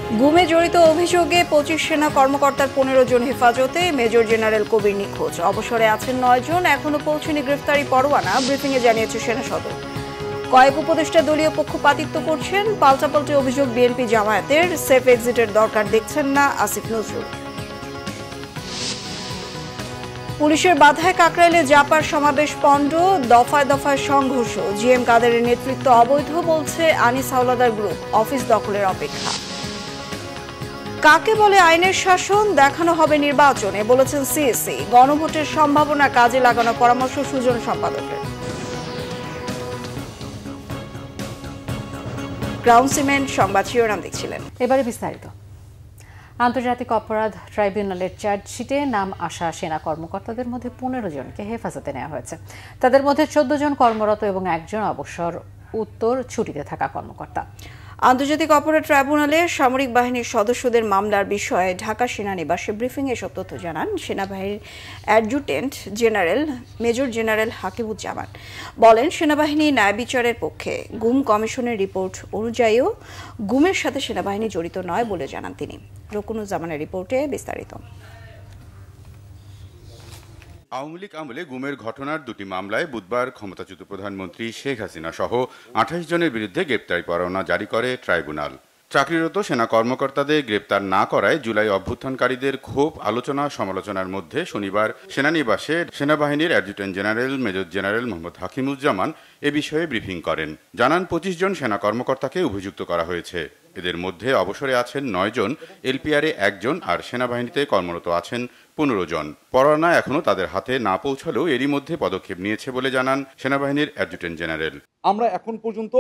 গুমে জড়িত অভিযোগে ২৫ সেনা কর্মকর্তার ১৫ জন হেফাজতে, মেজর জেনারেল কবির নিখোঁজ। অবসরে আছেন ৯ জন, এখনো পৌঁছেনি গ্রেফতারি পরোয়ানা, ব্রিফিংয়ে জানিয়েছে সেনা সদর। কয়েক উপদেষ্টা দলীয় পক্ষপাতিত্ব করছেন, পাল্টাপাল্টি অভিযোগ বিএনপি জামায়াতের, সেফ এক্সিটের দরকার দেখছেন না আসিফ নজরুল। পুলিশের বাধায় কাকরাইলে জাপার সমাবেশ পণ্ড, দফায় দফায় সংঘর্ষ। জিএম কাদেরের নেতৃত্ব অবৈধ বলছে আনিস হাওলাদার গ্রুপ, অফিস দখলের অপেক্ষা। কাকে বলে আইনের শাসন দেখানো হবে নির্বাচনে, বলেছেন সিএসি। গণভোটের সম্ভাবনা কাজে লাগানোর পরামর্শ সুজন সম্পাদকের। গ্রাউন্ড সিমেন্ট সংবাদ শিরোনাম দেখছিলেন। এবারে বিস্তারিত। আন্তর্জাতিক অপরাধ ট্রাইব্যুনালের চার্জশিটে নাম আসা সেনা কর্মকর্তাদের মধ্যে ১৫ জনকে হেফাজতে নেওয়া হয়েছে। তাদের মধ্যে ১৪ জন কর্মরত এবং একজন অবসর উত্তর ছুটিতে থাকা কর্মকর্তা। আন্তর্জাতিক অপরাধ ট্রাইব্যুনালে সামরিক বাহিনীর সদস্যদের মামলার বিষয়ে ঢাকা সেনানিবাসে ব্রিফিংয়ে এসব তথ্য জানান সেনাবাহিনীর অ্যাডজুটেন্ট জেনারেল মেজর জেনারেল হাকিবুজ্জামান। বলেন, সেনাবাহিনী ন্যায় বিচারের পক্ষে। গুম কমিশনের রিপোর্ট অনুযায়ীও গুমের সাথে সেনাবাহিনী জড়িত নয় বলে জানান তিনি। রকুনুজ্জামানের রিপোর্টে বিস্তারিত। আওয়ামী লীগ আমলে গুমের ঘটনার দুটি মামলায় বুধবার ক্ষমতাচ্যুত প্রধানমন্ত্রী শেখ হাসিনা সহ ২৮ জনের বিরুদ্ধে গ্রেপ্তারি পরোয়ানা জারি করে ট্রাইব্যুনাল। চাকরিরত সেনা কর্মকর্তাদের গ্রেপ্তার না করায় জুলাই অভ্যুত্থানকারীদের ক্ষোভ আলোচনা সমালোচনার মধ্যে শনিবার সেনানিবাসে সেনাবাহিনীর adjutant general major general Mohammad Hakimuzzaman এ বিষয়ে ব্রিফিং করেন। জানান, ২৫ জন সেনা কর্মকর্তাকে অভিযুক্ত করা হয়েছে। এদের মধ্যে অবসরে আছেন ৯ জন, এলপিআরে ১ জন আর সেনাবাহিনীতে কর্মরত আছেন ১৫ জন। পরোয়ানা এখনো তাদের হাতে না পৌঁছালেও এরই মধ্যে পদক্ষেপ নিয়েছে বলে জানান সেনাবাহিনীর অ্যাডজুটেন্ট জেনারেল। আমরা এখন পর্যন্ত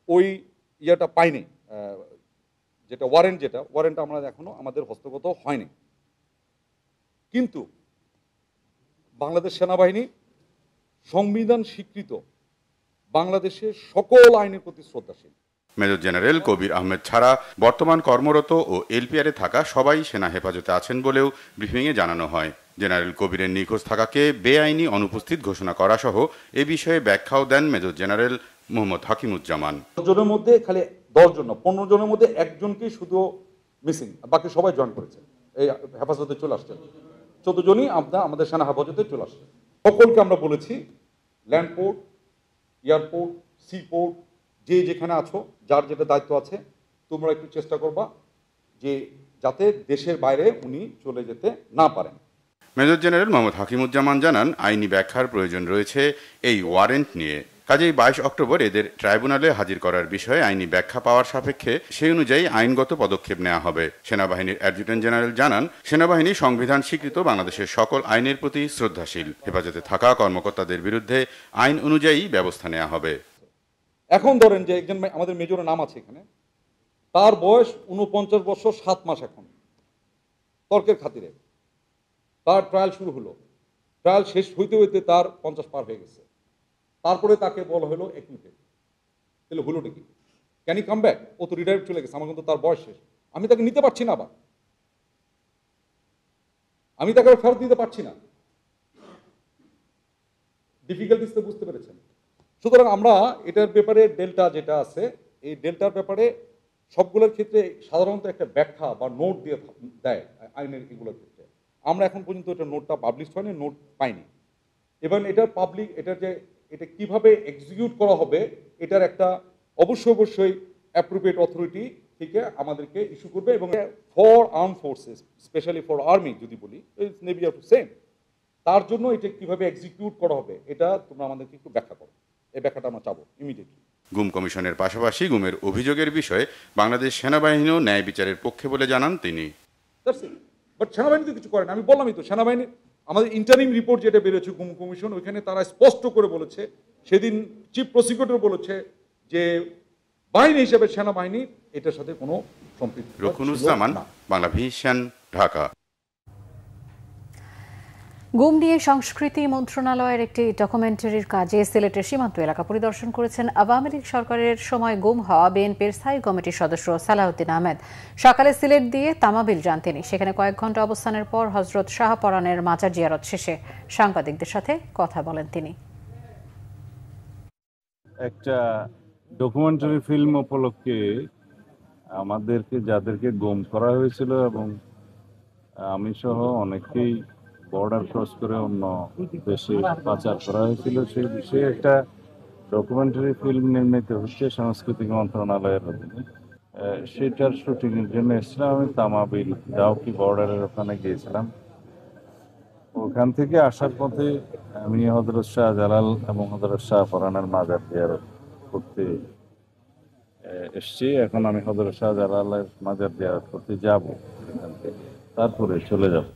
ওই ইয়েটা পাইনি, যেটা ওয়ারেন্ট আমরা এখনো আমাদের হস্তগত হয়নি। কিন্তু বাংলাদেশ সেনাবাহিনী সংবিধান স্বীকৃত বাংলাদেশের সকল আইনের প্রতি শ্রদ্ধাশীল। মেজর জেনারেল কবির আহমেদ ছাড়া বর্তমান কর্মরত ও এলপিআরে থাকা সবাই সেনা হেফাজতে আছেন বলেও ব্রিফিংয়ে জানানো হয়। জেনারেল কবিরের নিখোঁজ থাকাকে বেআইনি অনুপস্থিত ঘোষণা করা সহ এ বিষয়ে ব্যাখ্যাও দেন মেজর জেনারেল মোহাম্মদ হাকিমুজ্জামান। ১০ জনের মধ্যে খালি ১০ জন না, ১৫ জনের মধ্যে একজনকেই শুধু মিসিং, বাকি সবাই জয়েন করেছে, এই হেফাজতে চলে আসছেন। ১৪ জনই আমাদের সেনা হেফাজতে চলে আসছে। সকলকে আমরা বলেছি ল্যান্ডপোর্ট, এয়ারপোর্ট, সিপোর্ট, যে যেখানে আছো, যার যেটা দায়িত্ব আছে, তোমরা একটু চেষ্টা করবা যে যাতে দেশের বাইরে উনি চলে যেতে না পারেন। মেজর জেনারেল মোহাম্মদ হাকিমুজ্জামান জানান, আইনি ব্যাখ্যার প্রয়োজন রয়েছে এই ওয়ারেন্ট নিয়ে। কাজেই ২২ অক্টোবর এদের ট্রাইব্যুনালে হাজির করার বিষয়ে আইনি ব্যাখ্যা পাওয়ার সাপেক্ষে সেই অনুযায়ী আইনগত পদক্ষেপ নেওয়া হবে। সেনাবাহিনীর অ্যাডজুটেন্ট জেনারেল জানান, সেনাবাহিনী সংবিধান স্বীকৃত বাংলাদেশের সকল আইনের প্রতি শ্রদ্ধাশীল। হেফাজতে থাকা কর্মকর্তাদের বিরুদ্ধে আইন অনুযায়ী ব্যবস্থা নেওয়া হবে। এখন ধরেন যে একজন আমাদের মেজরের নাম আছে এখানে, তার বয়স ৪৯ বছর ৭ মাস। এখন তর্কের খাতিরে তার ট্রায়াল শুরু হলো, ট্রায়াল শেষ হইতে হইতে তার ৫০ পার হয়ে গেছে। তারপরে তাকে বলা হলো একুইটেড। তাহলে হলোটা কি? Can E come back? ও তো রিটায়ার চলে গেছে, আমার কিন্তু তার বয়স শেষ। আমি তাকে নিতে পারছি না, আবার আমি তাকে ফেরত দিতে পারছি না। ডিফিকাল্টিস তো বুঝতে পেরেছেন। সুতরাং আমরা এটার ব্যাপারে ডেল্টা যেটা আছে, এই ডেল্টার ব্যাপারে সবগুলোর ক্ষেত্রে সাধারণত একটা ব্যাখ্যা বা নোট দিয়ে দেয় আইনের এগুলোর ক্ষেত্রে। আমরা এখন পর্যন্ত এটা নোটটা পাবলিশ হয়নি, নোট পাইনি। এবং এটা পাবলিক, এটা কিভাবে এক্সিকিউট করা হবে, এটার একটা অবশ্যই অ্যাপ্রোপ্রিয়েট অথরিটি থেকে আমাদেরকে ইস্যু করবে। এবং for arm forces, specially for army যদি বলি, নেভি আর সেম, তার জন্য এটা কিভাবে এক্সিকিউট করা হবে এটা তোমরা আমাদেরকে একটু ব্যাখ্যা করো। এই ব্যাখ্যাটা আমরা চাবো ইমিডিয়েটলি। গুম কমিশনের পাশাপাশি গুমের অভিযোগের বিষয়ে বাংলাদেশ সেনাবাহিনীও ন্যায় বিচারের পক্ষে বলে জানান তিনি। বাট সেনাবাহিনী তো কিছু করেন, আমি বললামই তো, সেনাবাহিনী আমাদের ইন্টারিম রিপোর্ট যেটা বেরোচ্ছে গুম কমিশন, ওইখানে তারা স্পষ্ট করে বলেছে, সেদিন চিফ প্রসিকিউটর বলেছে যে বাহিনী হিসেবে সেনাবাহিনী এটার সাথে কোনো সম্পৃক্ত। রকুনুজ্জামান, বাংলা ভিশন, ঢাকা। গুম নিয়ে সংস্কৃতি মন্ত্রণালয়ের একটি ডকুমেন্টারির কাজে সিলেটের সীমান্ত এলাকা পরিদর্শন করেছেন আওয়ামী লীগ সরকারের সময় গুম হওয়া বিএনপির স্থায়ী কমিটির সদস্য সালাউদ্দিন আহমেদ। সকালে সিলেট দিয়ে তামাবিল যান তিনি। সেখানে কয়েক ঘন্টা অবস্থানের পর হজরত শাহপরানের মাজার জিয়ারত শেষে সাংবাদিকদের সাথে কথা বলেন তিনি। একটা ডকুমেন্টারি ফিল্ম উপলক্ষে আমাদেরকে যাদেরকে গুম করা হয়েছিল এবং আমি সহ অনেকেই বর্ডার ক্রস করে অন্য দেশে পাচার করা হয়েছিল, সেই বিষয়ে একটা ডকুমেন্টারি ফিল্ম নির্মিত হচ্ছে সাংস্কৃতিক মন্ত্রণালয়ের অধীনে। সেটার শুটিং এর জন্য এসেছিলাম। আমি তামাবিল দাউকি বর্ডারের ওখানে গিয়েছিলাম। ওখান থেকে আসার পথে আমি হযরত শাহজালাল এবং হযরত শাহপরানের মাজার জিয়ারত করতে এসছি। এখন আমি হযরত শাহজালালের মাজার জিয়ারত করতে যাব, এখান থেকে তারপরে চলে যাব।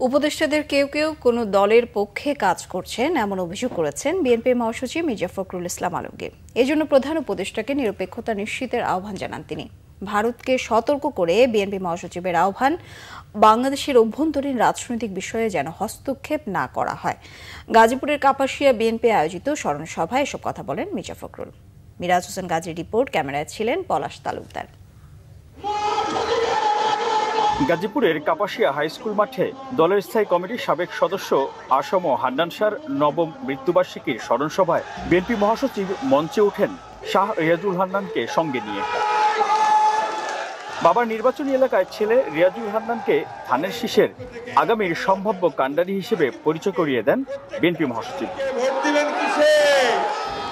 উপদেষ্টাদের কেউ কেউ কোনো দলের পক্ষে কাজ করছেন এমন অভিযোগ করেছেন বিএনপি মহাসচিব মির্জা ফখরুল ইসলাম আলমগীর। এজন্য প্রধান উপদেষ্টাকে নিরপেক্ষতা নিশ্চিতের আহ্বান জানান তিনি। ভারতকে সতর্ক করে বিএনপি মহাসচিবের আহ্বান, বাংলাদেশের অভ্যন্তরীণ রাজনৈতিক বিষয়ে যেন হস্তক্ষেপ না করা হয়। গাজীপুরের কাপাসিয়া বিএনপি আয়োজিত স্মরণ সভায় এসব কথা বলেন মির্জা ফখরুল। মিরাজ হোসেন গাজীর রিপোর্ট, ক্যামেরায় ছিলেন পলাশ তালুকদার। গাজীপুরের কাপাসিয়া হাই স্কুল মাঠে দলের স্থায়ী কমিটির সাবেক সদস্য আসম হান্নান শাহর নবম মৃত্যুবার্ষিকীর স্মরণ সভায় বিএনপি মহাসচিব মঞ্চে ওঠেন শাহ রিয়াজুল হান্নানকে সঙ্গে নিয়ে। বাবার নির্বাচনী এলাকায় ছেলে রিয়াজুল হান্নানকে ধানের শীষের আগামীর সম্ভাব্য কাণ্ডারি হিসেবে পরিচয় করিয়ে দেন বিএনপি মহাসচিব।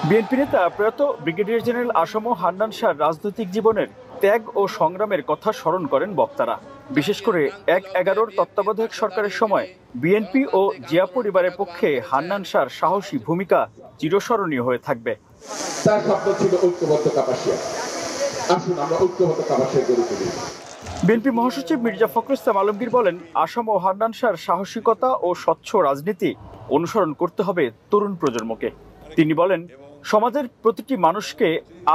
বিএনপি নেতা প্রয়াত ব্রিগেডিয়ার জেনারেল আসম হান্নান শাহর রাজনৈতিক জীবনের ত্যাগ ও সংগ্রামের কথা স্মরণ করেন বক্তারা। বিশেষ করে ১/১১ তত্ত্বাবধায়ক সরকারের সময় বিএনপি ও জিয়া পরিবারের পক্ষে হান্নান শাহর সাহসী ভূমিকা চিরস্মরণীয় হয়ে থাকবে। তার স্বপ্ন ছিল ঐক্যবদ্ধ কাপাসিয়া। আসুন আমরা ঐক্যবদ্ধ কাপাসিয়া গড়ে তুলি। বিএনপি মহাসচিব মির্জা ফখরুল ইসলাম আলমগীর বলেন, আসম ও হান্নান শাহর সাহসিকতা ও স্বচ্ছ রাজনীতি অনুসরণ করতে হবে তরুণ প্রজন্মকে। তিনি বলেন, সমাজের প্রতিটি মানুষকে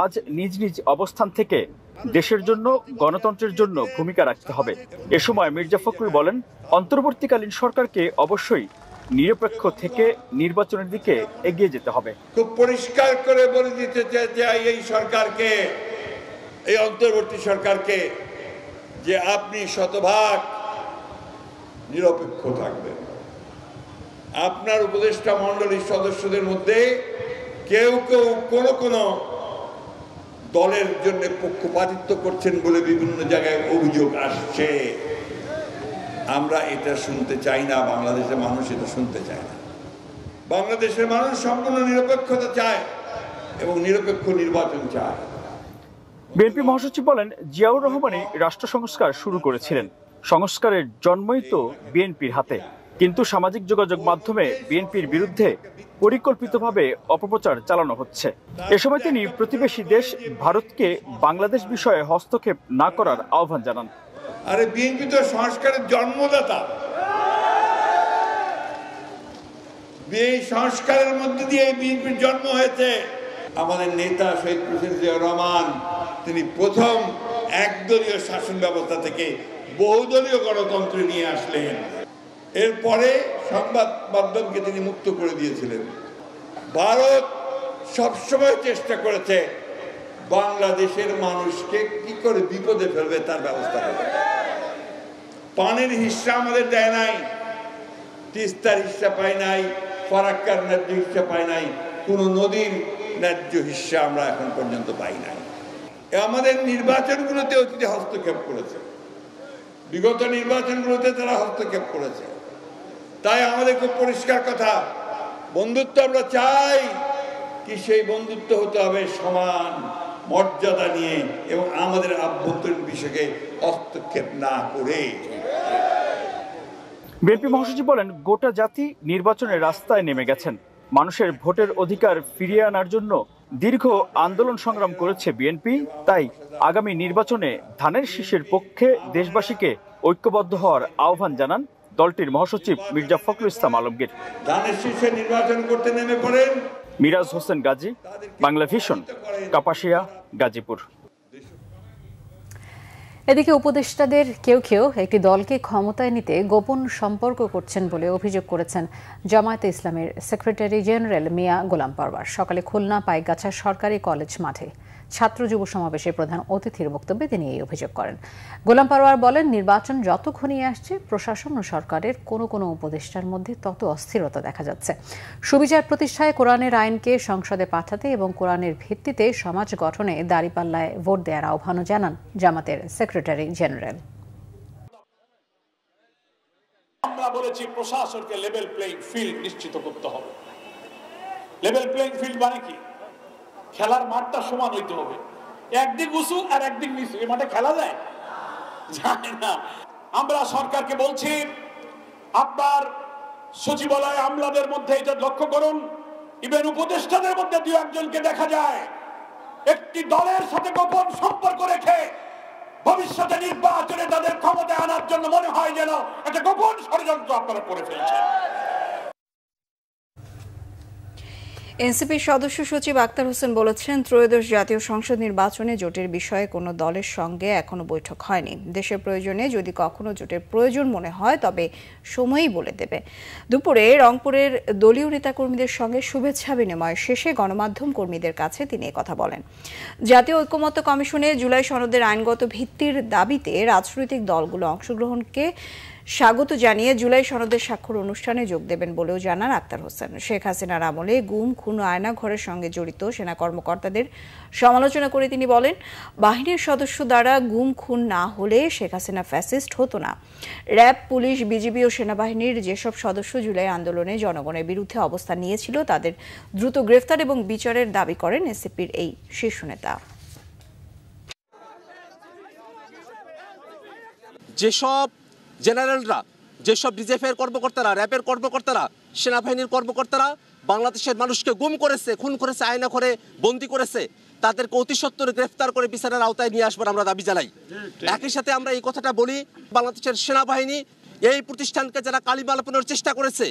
আজ নিজ নিজ অবস্থান থেকে দেশের জন্য, গণতন্ত্রের জন্য ভূমিকা রাখতে হবে। এ সময় মির্জা ফখরুল বলেন, অন্তর্বর্তীকালীন সরকারকে অবশ্যই নিরপেক্ষ থেকে নির্বাচনের দিকে এগিয়ে যেতে হবে। খুব পরিষ্কার করে বলে দিতে চাই এই সরকারকে, এই অন্তর্বর্তী সরকারকে, যে আপনি শতভাগ নিরপেক্ষ থাকবেন। আপনার উপদেষ্টা মণ্ডলীর সদস্যদের মধ্যে কেউ কেউ কোনো দলের জন্য পক্ষপাতিত্ব করছেন বলে বিভিন্ন জায়গায় অভিযোগ আসছে। আমরা এটা শুনতে চাই না, বাংলাদেশের মানুষ এটা শুনতে চায় না। বাংলাদেশের মানুষ সম্পূর্ণ নিরপেক্ষতা চায় এবং নিরপেক্ষ নির্বাচন চায়। বিএনপি মহাসচিব বলেন, জিয়াউর রহমানই রাষ্ট্র সংস্কার শুরু করেছিলেন। সংস্কারের জন্মই তো বিএনপির হাতে, কিন্তু সামাজিক যোগাযোগ মাধ্যমে বিএনপির বিরুদ্ধে পরিকল্পিতভাবে অপপ্রচার চালানো হচ্ছে। এ সময় তিনি প্রতিবেশী দেশ ভারতকে বাংলাদেশ বিষয়ে হস্তক্ষেপ না করার আহ্বান জানান। আরে বিএনপি তো সংস্কারের জন্মদাতা। এই সংস্কারের মধ্যে দিয়ে বিএনপির জন্ম হয়েছে। আমাদের নেতা শহীদ প্রেসিডেন্ট জিয়াউর রহমান, তিনি প্রথম একদলীয় শাসন ব্যবস্থা থেকে বহুদলীয় গণতন্ত্র নিয়ে আসলেন। এরপরে সংবাদ মাধ্যমকে তিনি মুক্ত করে দিয়েছিলেন। ভারত সবসময় চেষ্টা করেছে বাংলাদেশের মানুষকে কি করে বিপদে ফেলবে তার ব্যবস্থা করে। পানির হিস্সা আমাদের দেয় নাই, তিস্তার হিস্সা পায় নাই, ফারাক্কার ন্যায্য হিস্সা পায় নাই, কোন নদীর ন্যায্য হিস্সা আমরা এখন পর্যন্ত পাই নাই। আমাদের নির্বাচনগুলোতে অতীতে হস্তক্ষেপ করেছে, বিগত নির্বাচনগুলোতে তারা হস্তক্ষেপ করেছে। তাই আমাদের খুব পরিষ্কার কথা, বন্ধুত্ব আমরা চাই, কি সেই বন্ধুত্ব হতে হবে সমান মর্যাদা নিয়ে এবং আমাদের আভ্যন্তরীণ বিষয়কে হস্তক্ষেপ না করে। বিএনপি মহাসচিব বলেন, গোটা জাতি নির্বাচনের রাস্তায় নেমে গেছেন। মানুষের ভোটের অধিকার ফিরিয়ে আনার জন্য দীর্ঘ আন্দোলন সংগ্রাম করেছে বিএনপি। তাই আগামী নির্বাচনে ধানের শীষের পক্ষে দেশবাসীকে ঐক্যবদ্ধ হওয়ার আহ্বান জানান দলটির মহাসচিব মির্জা ফখরুল ইসলাম আলমগীর। ধানের শীষে নির্বাচন করতে নেমে পড়েন। মিরাজ হোসেন গাজী, বাংলা ভিশন, কাপাসিয়া, গাজীপুর। এদিকে উপদেষ্টাদের কেউ কেউ একটি দলকে ক্ষমতায় নিতে গোপন সম্পর্ক করছেন বলে অভিযোগ করেছেন জামায়াতে ইসলামের সেক্রেটারি জেনারেল মিয়া গোলাম পরওয়ার। সকালে খুলনা পাইকগাছা সরকারি কলেজ মাঠে ছাত্র যুব সমাবেশের প্রধান অতিথির বক্তব্যে তিনি এই অভিযোগ করেন। গোলাম পারোয়ার বলেন, নির্বাচন যত ঘনিয়ে আসছে প্রশাসন ও সরকারের কোনো উপদেষ্টার মধ্যে তত অস্থিরতা দেখা যাচ্ছে। সুবিচার প্রতিষ্ঠায় কোরআনের আইনকে সংসদে পাঠাতে এবং কোরআনের ভিত্তিতে সমাজ গঠনে দাঁড়িপাল্লায় ভোট দেওয়ার আহ্বানও জানান জামাতের সেক্রেটারি জেনারেল। আমরা বলেছি প্রশাসনকে লেভেল প্লেইং ফিল্ড নিশ্চিত করতে হবে। লেভেল প্লেইং ফিল্ড মানে কি? খেলার মাঠটা সমান হইতে হবে। একদিক উঁচু আর একদিক নিচু, এই মাঠে খেলা যায় না। আমরা সরকারকে বলছি, আপনার সচিবালয় আমলাদের মধ্যে এটা লক্ষ্য করুন, ইভেন উপদেষ্টাদের মধ্যে দুই একজনকে দেখা যায় একটি দলের সাথে গোপন সম্পর্ক রেখে ভবিষ্যতে নির্বাচনে তাদের ক্ষমতায় আনার জন্য মনে হয় যেন একটা গোপন ষড়যন্ত্র আপনারা করে ফেলছেন। এনসিপির সদস্য সচিব আক্তার হোসেন বলেছেন, ত্রয়োদশ জাতীয় সংসদ নির্বাচনে জোটের বিষয়ে কোনো দলের সঙ্গে এখনো বৈঠক হয়নি। দেশের প্রয়োজনে যদি কখনো জোটের প্রয়োজন মনে হয় তবে সময়ই বলে দেবে। দুপুরে রংপুরের দলীয় নেতাকর্মীদের সঙ্গে শুভেচ্ছা বিনিময় শেষে গণমাধ্যম কর্মীদের কাছে তিনি কথা বলেন। জাতীয় ঐকমত্য কমিশনে জুলাই সনদের আইনগত ভিত্তির দাবিতে রাজনৈতিক দলগুলো অংশগ্রহণকে স্বাগত জানিয়ে জুলাই সনদের স্বাক্ষর অনুষ্ঠানে যোগ দেবেন বলেও জানান আক্তার হোসেন। শেখ হাসিনার আমলে গুম, খুন ও আয়নাঘরের সঙ্গে জড়িত সেনা কর্মকর্তাদের সমালোচনা করে তিনি বলেন, বাহিনীর সদস্য দ্বারা গুম খুন না হলে শেখ হাসিনা ফ্যাসিস্ট হতো না। র্যাব, পুলিশ, বিজিবি ও সেনাবাহিনীর যেসব সদস্য জুলাই আন্দোলনে জনগণের বিরুদ্ধে অবস্থান নিয়েছিল তাদের দ্রুত গ্রেফতার এবং বিচারের দাবি করেন এনসিপির এই শীর্ষ নেতা। যেসব জেনারেলরা, যেসব ডিজিএফের কর্মকর্তারা, র্যাবের কর্মকর্তারা, সেনাবাহিনীর কর্মকর্তারা বাংলাদেশের মানুষকে গুম করেছে, খুন করেছে, আয়না করে বন্দী করেছে, তাদেরকে অতি সত্বর গ্রেফতার করে বিচারের আওতায় নিয়ে আসবার আমরা দাবি জানাই। একই সাথে আমরা এই কথাটা বলি, বাংলাদেশের সেনাবাহিনী এই প্রতিষ্ঠানকে যারা কালিমা লাপানোর চেষ্টা করেছে,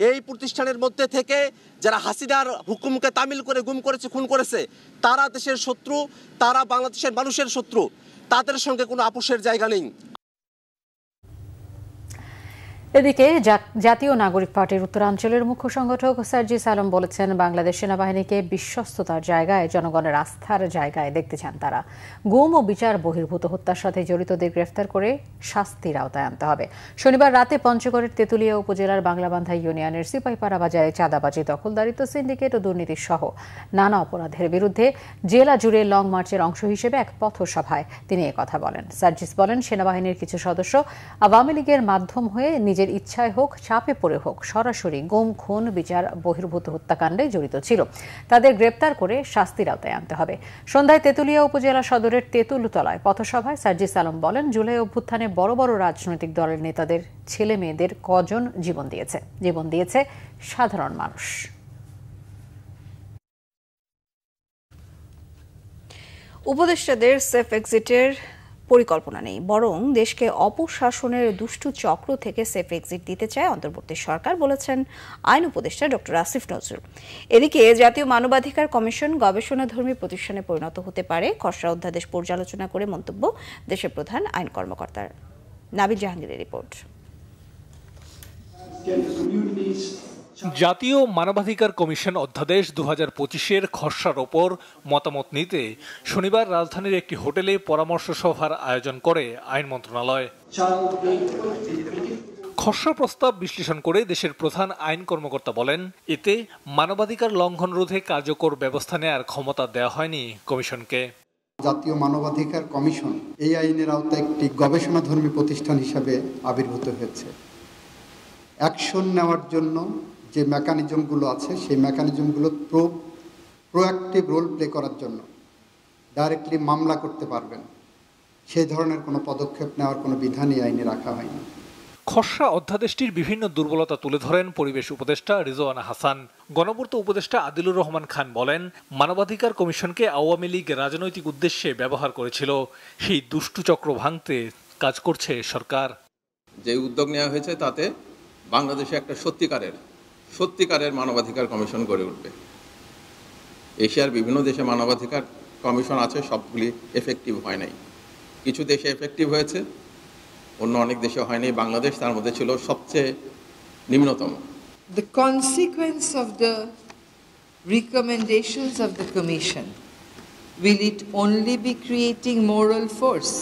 এই প্রতিষ্ঠানের মধ্যে থেকে যারা হাসিনার হুকুমকে তামিল করে গুম করেছে, খুন করেছে, তারা দেশের শত্রু, তারা বাংলাদেশের মানুষের শত্রু, তাদের সঙ্গে কোনো আপোষের জায়গা নেই। এদিকে জাতীয় নাগরিক পার্টির উত্তরাঞ্চলের মুখ্য সংগঠক সার্জিস আলম বলেছেন, বাংলাদেশ সেনাবাহিনীকে বিশ্বস্ততার জায়গায়, জনগণের আস্থার জায়গায় দেখতে চান তারা। গুম ও বিচার বহির্ভূত হত্যার সাথে জড়িতদের গ্রেফতার করে শাস্তির আওতায় আনতে হবে। শনিবার রাতে পঞ্চগড়ের তেঁতুলিয়া উপজেলার বাংলাবান্ধা ইউনিয়নের সিপাহীপাড়া বাজারে চাঁদাবাজি, দখলদারিত্ব, সিন্ডিকেট ও দুর্নীতি সহ নানা অপরাধের বিরুদ্ধে জেলা জুড়ে লং মার্চের অংশ হিসেবে এক পথসভায় তিনি কথা বলেন। সার্জিস বলেন, সেনাবাহিনীর কিছু সদস্য আওয়ামী লীগের মাধ্যম হয়ে নিজের ইচ্ছায় হোক, চাপে পড়ে হোক, সরাসরি গুম, খুন, বিচার বহির্ভূত হত্যাকাণ্ডে জড়িত ছিল। তাদের গ্রেপ্তার করে শাস্তির আওতায় আনতে হবে। সন্ধ্যায় তেঁতুলিয়া উপজেলা সদরের তেঁতুলতলায় পথসভায় সার্জিস আলম বলেন, জুলাই অভ্যুত্থানে বড় বড় রাজনৈতিক দলের নেতাদের ছেলে মেয়েদের কজন জীবন দিয়েছে সাধারণ মানুষ। উপদেষ্টাদের সেফ এক্সিটের পরিকল্পনা নেই, বরং দেশকে অপশাসনের দুষ্টু চক্র থেকে সেফ এক্সিট দিতে চায় অন্তর্বর্তী সরকার, বলেছেন আইন উপদেষ্টা ডক্টর আসিফ নজরুল। এদিকে জাতীয় মানবাধিকার কমিশন গবেষণাধর্মী প্রতিষ্ঠানে পরিণত হতে পারে, খসড়া অধ্যাদেশ পর্যালোচনা করে মন্তব্য দেশের প্রধান আইন কর্মকর্তার। নাবিল জাহাঙ্গীরের রিপোর্ট। জাতীয় মানবাধিকার কমিশন অধ্যাদেশ 2025-এর খসড়ার ওপর মতামত নিতে শনিবার রাজধানীর একটি হোটেলে পরামর্শ সভার আয়োজন করে আইন মন্ত্রণালয়। খসড়া প্রস্তাব বিশ্লেষণ করে দেশের প্রধান আইন কর্মকর্তা বলেন, এতে মানবাধিকার লঙ্ঘন রোধে কার্যকর ব্যবস্থা নেওয়ার ক্ষমতা দেওয়া হয়নি কমিশনকে। জাতীয় মানবাধিকার কমিশন এই আইনের আওতায় একটি গবেষণাধর্মী প্রতিষ্ঠান হিসাবে আবির্ভূত হয়েছে। অ্যাকশন নেওয়ার জন্য যে মেকানিজমগুলো আছে, সেই মেকানিজমগুলো প্রোঅ্যাক্টিভ রোল প্লে করার জন্য ডাইরেক্টলি মামলা করতে পারবেন, সেই ধরনের কোনো পদক্ষেপ নেওয়ার কোনো বিধানই আইনে রাখা হয়নি। খসড়া অধ্যাদেশটির বিভিন্ন দুর্বলতা তুলে ধরেন পরিবেশ উপদেষ্টা রিজওয়ানা হাসান। গণপূর্ত উপদেষ্টা আদিলুর রহমান খান বলেন, মানবাধিকার কমিশনকে আওয়ামী লীগ রাজনৈতিক উদ্দেশ্যে ব্যবহার করেছিল, সেই দুষ্টু চক্র ভাঙতে কাজ করছে সরকার। যে উদ্যোগ নেওয়া হয়েছে তাতে বাংলাদেশে একটা সত্যিকারের মানবাধিকার কমিশন গড়ে উঠবে। এশিয়ার বিভিন্ন দেশে মানবাধিকার কমিশন আছে, সবগুলি এফেক্টিভ হয় নাই। কিছু দেশে এফেক্টিভ হয়েছে, অন্য অনেক দেশে হয়নি। বাংলাদেশ তার মধ্যে ছিল সবচেয়ে নিম্নতম। The consequence of the recommendations of the commission Will it only be creating moral force?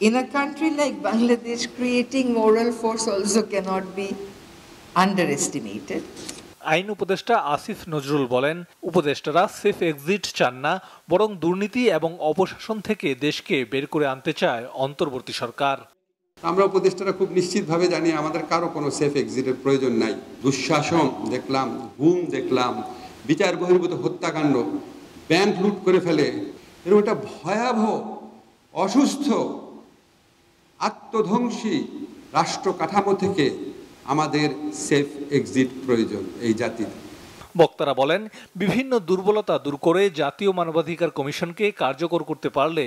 In a country like Bangladesh, creating moral force also cannot be underestimated. আইন উপদেষ্টা আসিফ নজরুল বলেন, উপদেষ্টারা সেফ এক্সিট চান না, বরং দুর্নীতি এবং অপশাসন থেকে দেশকে বের করে আনতে চায় অন্তর্বর্তী সরকার। আমরা উপদেষ্টারা খুব নিশ্চিতভাবে জানি আমাদের কারো কোনো সেফ এক্সিটের প্রয়োজন নাই। দুঃশাসন দেখলাম, গুম দেখলাম, বিচার বহির্ভূত হত্যাকাণ্ড, ব্যাংক লুট করে ফেলে, এরকম একটা ভয়াবহ, অসুস্থ, আত্মধ্বংসী রাষ্ট্র কাঠামো থেকে আমাদের সেফ এক্সিট প্রয়োজন এই জাতির। বক্তারা বলেন, বিভিন্ন দুর্বলতা দূর করে জাতীয় মানবাধিকার কমিশনকে কার্যকর করতে পারলে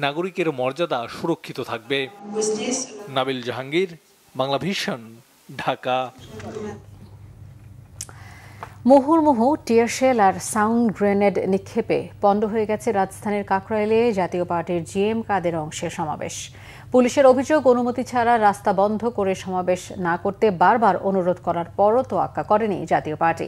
নাগরিকের মর্যাদা সুরক্ষিত থাকবে। নাবিল জাহাঙ্গীর, বাংলা ভিশন, ঢাকা। মুহুর্মুহু টিয়ারশেল আর সাউন্ড গ্রেনেড নিক্ষেপে পণ্ড হয়ে গেছে রাজধানীর কাকরাইলে জাতীয় পার্টির জিএম কাদের অংশের সমাবেশ। পুলিশের অভিযোগ, অনুমতি ছাড়া রাস্তা বন্ধ করে সমাবেশ না করতে বারবার অনুরোধ করার পরও তোয়াক্কা করেনি জাতীয় পার্টি।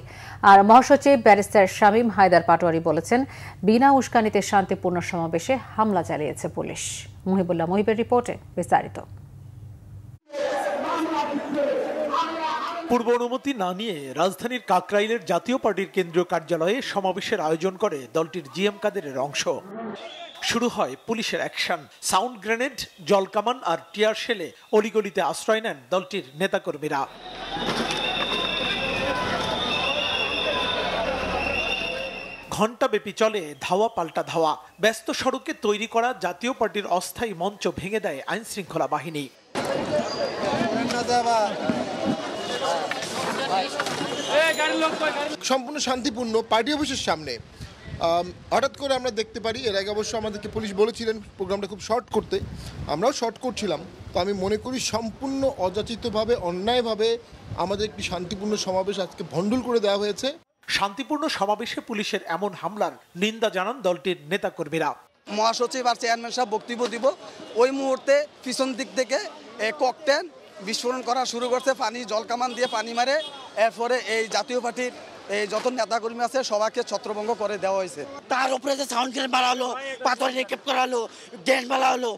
আর মহাসচিব ব্যারিস্টার শামীম হায়দার পাটোয়ারি বলেছেন, বিনা উস্কানিতে শান্তিপূর্ণ সমাবেশে হামলা চালিয়েছে পুলিশ। মুহিবুল্লাহ মুহিবের রিপোর্টে বিস্তারিত। পূর্ব অনুমতি না নিয়ে রাজধানীর কাকরাইলের জাতীয় পার্টির কেন্দ্রীয় কার্যালয়ে সমাবেশের আয়োজন করে দলটির জিএম কাদেরের অংশ। শুরু হয় পুলিশের অ্যাকশন, সাউন্ড গ্রেনেড, জলকামান আর টিয়ার শেলে অলিগলিতে আশ্রয় নেন দলটির নেতাকর্মীরা। ঘণ্টাব্যাপী চলে ধাওয়া পাল্টা ধাওয়া। ব্যস্ত সড়কে তৈরি করা জাতীয় পার্টির অস্থায়ী মঞ্চ ভেঙে দেয় আইন শৃঙ্খলা বাহিনী। সম্পূর্ণ শান্তিপূর্ণ পার্টি অফিসের সামনে হঠাৎ করে আমরা দেখতে পারি, এর আগে অবশ্য আমাদেরকে পুলিশ বলেছিলেন প্রোগ্রামটা খুব শর্ট করতে, আমরাও শর্ট করছিলাম। তো আমি মনে করি সম্পূর্ণ অযাচিতভাবে, অন্যায়ভাবে আমাদের একটি শান্তিপূর্ণ সমাবেশ আজকে ভণ্ডুল করে দেওয়া হয়েছে। শান্তিপূর্ণ সমাবেশে পুলিশের এমন হামলার নিন্দা জানান দলটির নেতাকর্মীরা। মহাসচিব আর চেয়ারম্যান সাহেব বক্তব্য দিব, ওই মুহূর্তে পিছন দিক থেকে ককটেল বিস্ফোরণ করা শুরু করছে, পানি জলকামান দিয়ে পানি মারে। এরপরে এই জাতীয় পার্টির এই যত নেতাকর্মী আছে সবাইকে ছত্রভঙ্গ করে দেওয়া হয়েছে। তার উপরে যে সাউন্ড গ্রেনেড মারা হলো, পাথর নিক্ষেপ করা হলো, ড্যান মারা হলো,